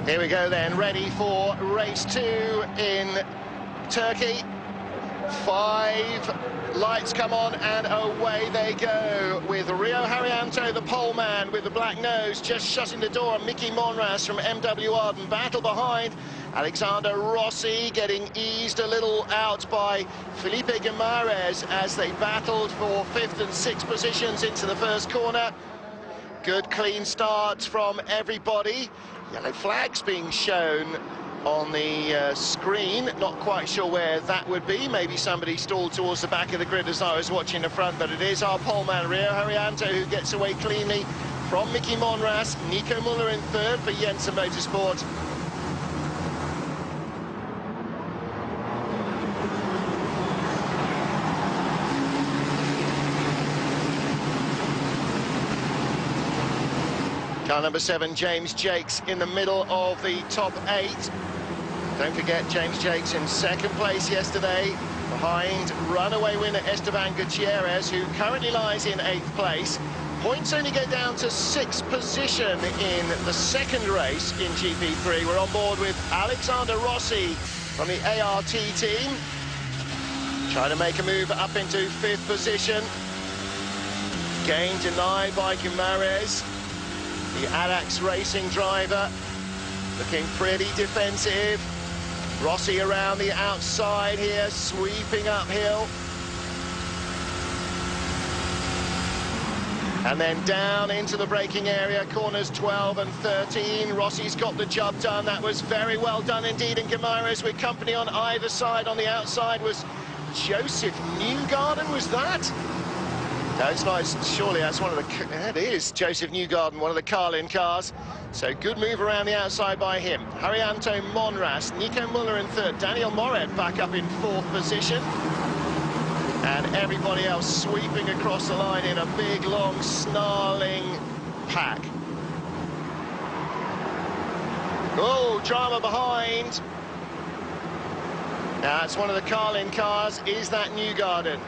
Here we go then, ready for race 2 in Turkey. 5 lights come on and away they go, with Rio Haryanto, the pole man with the black nose, just shutting the door on Mickey Monras from MW Arden. Battle behind, Alexander Rossi getting eased a little out by Felipe Guimarães as they battled for 5th and 6th positions into the first corner. Good clean start from everybody. Yellow flags being shown on the screen, not quite sure where that would be. Maybe somebody stalled towards the back of the grid as I was watching the front, but it is our poleman Rio Haryanto who gets away cleanly from Mickey Monras. Nico Muller in 3rd for Jensen Motorsport. Car number 7, James Jakes, in the middle of the top 8. Don't forget, James Jakes in 2nd place yesterday, behind runaway winner Esteban Gutierrez, who currently lies in 8th place. Points only go down to 6th position in the 2nd race in GP3. We're on board with Alexander Rossi from the ART team. Trying to make a move up into 5th position. Gain denied by Guimarães. The Adax Racing driver looking pretty defensive. Rossi around the outside here, sweeping uphill. And then down into the braking area, corners 12 and 13. Rossi's got the job done. That was very well done indeed. And Guimarães with company on either side. On the outside was Joseph Newgarden, was that? No, it's not. Surely that's one of the... That is Joseph Newgarden, one of the Carlin cars. So good move around the outside by him. Haryanto, Monras, Nico Muller in 3rd. Daniel Moret back up in 4th position. And everybody else sweeping across the line in a big, long, snarling pack. Oh, drama behind. Now, it's one of the Carlin cars. Is that Newgarden?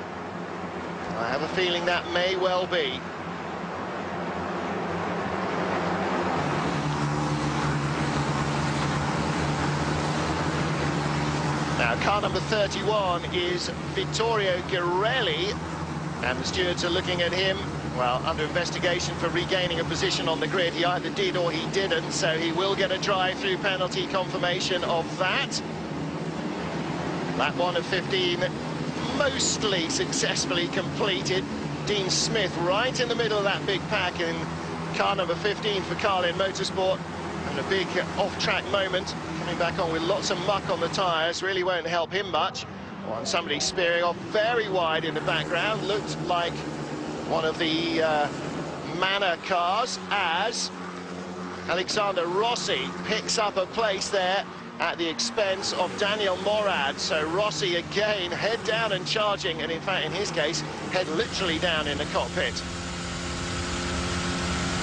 I have a feeling that may well be. Now, car number 31 is Vittorio Girelli, and the stewards are looking at him, well, under investigation for regaining a position on the grid. He either did or he didn't, so he will get a drive-through penalty confirmation of that. Lap 1 of 15. Mostly successfully completed. Dean Smith right in the middle of that big pack in car number 15 for Carlin Motorsport, and a big off-track moment, coming back on with lots of muck on the tyres. Really won't help him much. And somebody spearing off very wide in the background, looked like one of the Manor cars, as Alexander Rossi picks up a place there at the expense of Daniel Morad. So Rossi again head down and charging, and in fact in his case head literally down in the cockpit.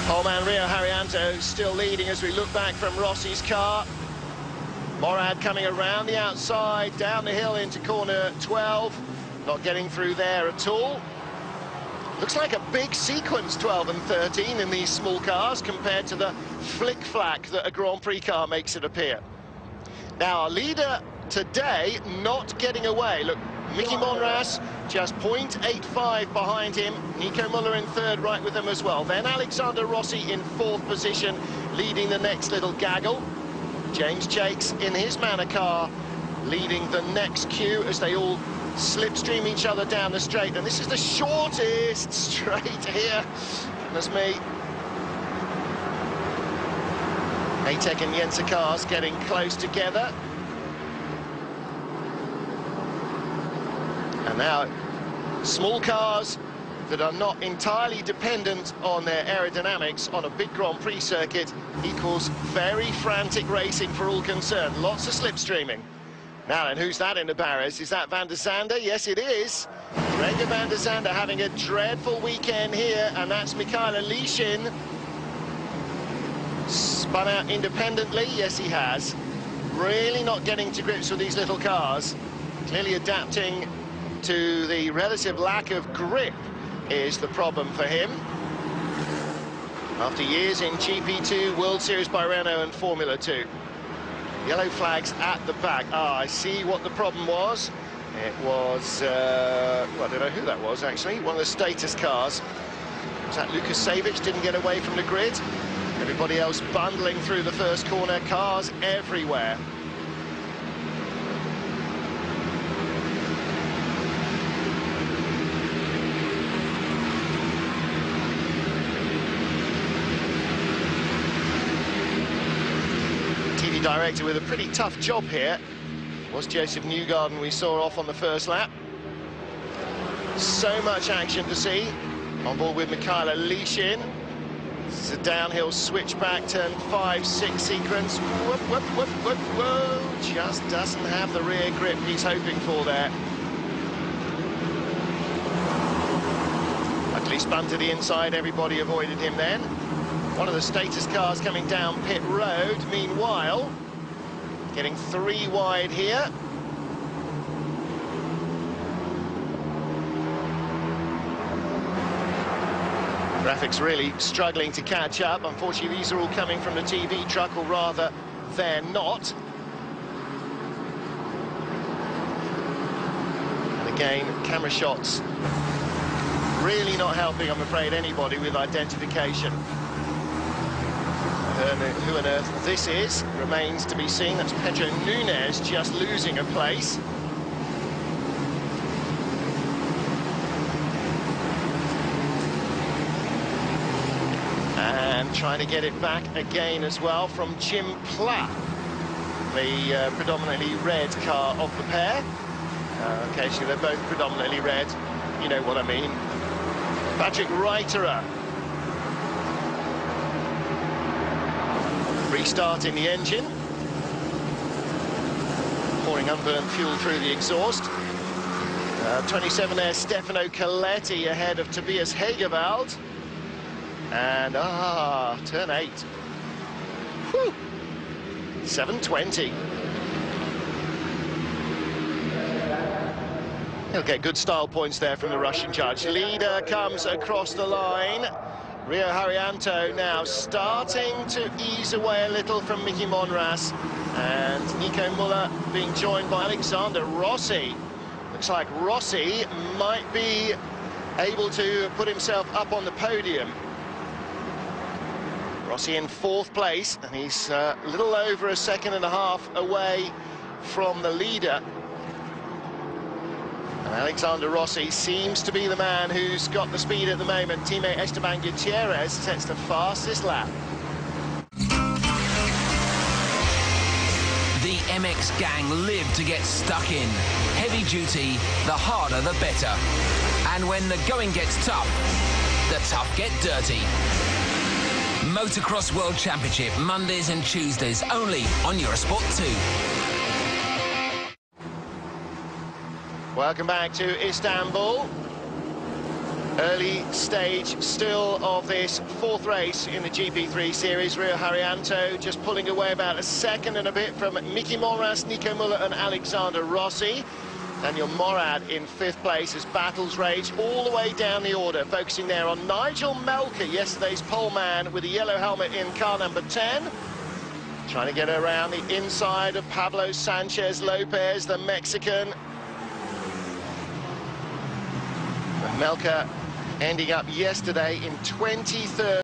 Poleman Rio Haryanto still leading as we look back from Rossi's car. Morad coming around the outside, down the hill into corner 12, not getting through there at all. Looks like a big sequence, 12 and 13, in these small cars compared to the flick-flack that a Grand Prix car makes it appear. Now, our leader today not getting away. Look, Mickey Monras just 0.85 behind him. Nico Muller in 3rd, right with them as well. Then Alexander Rossi in 4th position, leading the next little gaggle. James Jakes in his Manor car, leading the next queue as they all slipstream each other down the straight. And this is the shortest straight here. That's me. ATEC and Jensen cars getting close together. And now, small cars that are not entirely dependent on their aerodynamics on a big Grand Prix circuit equals very frantic racing for all concerned. Lots of slipstreaming. Now, and who's that in the barriers? Is that Van der Zande? Yes, it is. Gregor Van der Zande having a dreadful weekend here, and that's Michaela Leishin. Spun out independently, yes he has. Really not getting to grips with these little cars. Clearly adapting to the relative lack of grip is the problem for him. After years in GP2, World Series by Renault and Formula 2. Yellow flags at the back. Ah, I see what the problem was. It was, well, I don't know who that was, actually. One of the status cars. Was that Lucas Savic? Didn't get away from the grid. Everybody else bundling through the first corner. Cars everywhere. TV director with a pretty tough job here. Was Joseph Newgarden we saw off on the first lap. So much action to see. On board with Michaela Leishin. This is a downhill switchback, turn 5-6 sequence. Whoop, whoop, whoop, whoop, whoa. Just doesn't have the rear grip he's hoping for there. Luckily spun to the inside, everybody avoided him then. One of the status cars coming down pit road, meanwhile, getting 3 wide here. Graphics really struggling to catch up. Unfortunately, these are all coming from the TV truck, or rather, they're not. And again, camera shots really not helping, I'm afraid, anybody with identification. Who on earth this is remains to be seen. That's Pedro Nunes just losing a place. And trying to get it back again as well from Jim Pla, the predominantly red car of the pair. Occasionally they're both predominantly red, you know what I mean. Patrick Reiterer restarting the engine, pouring unburnt fuel through the exhaust. 27 there, Stefano Coletti ahead of Tobias Hegewald. And, turn 8. Whew. 7:20. He'll get good style points there from the Russian judge. Leader comes across the line. Rio Haryanto now starting to ease away a little from Mickey Monras. And Nico Müller being joined by Alexander Rossi. Looks like Rossi might be able to put himself up on the podium. Rossi in 4th place, and he's a little over a second and a half away from the leader. And Alexander Rossi seems to be the man who's got the speed at the moment. Teammate Esteban Gutierrez sets the fastest lap. The MX gang live to get stuck in. Heavy duty, the harder the better. And when the going gets tough, the tough get dirty. Motocross World Championship, Mondays and Tuesdays, only on Eurosport 2. Welcome back to Istanbul. Early stage still of this 4th race in the GP3 series. Rio Haryanto just pulling away about a second and a bit from Mickey Monras, Nico Müller and Alexander Rossi. Daniel Morad in 5th place as battles rage all the way down the order, focusing there on Nigel Melker, yesterday's pole man with a yellow helmet in car number 10. Trying to get around the inside of Pablo Sanchez Lopez, the Mexican. Melker ending up yesterday in 23rd.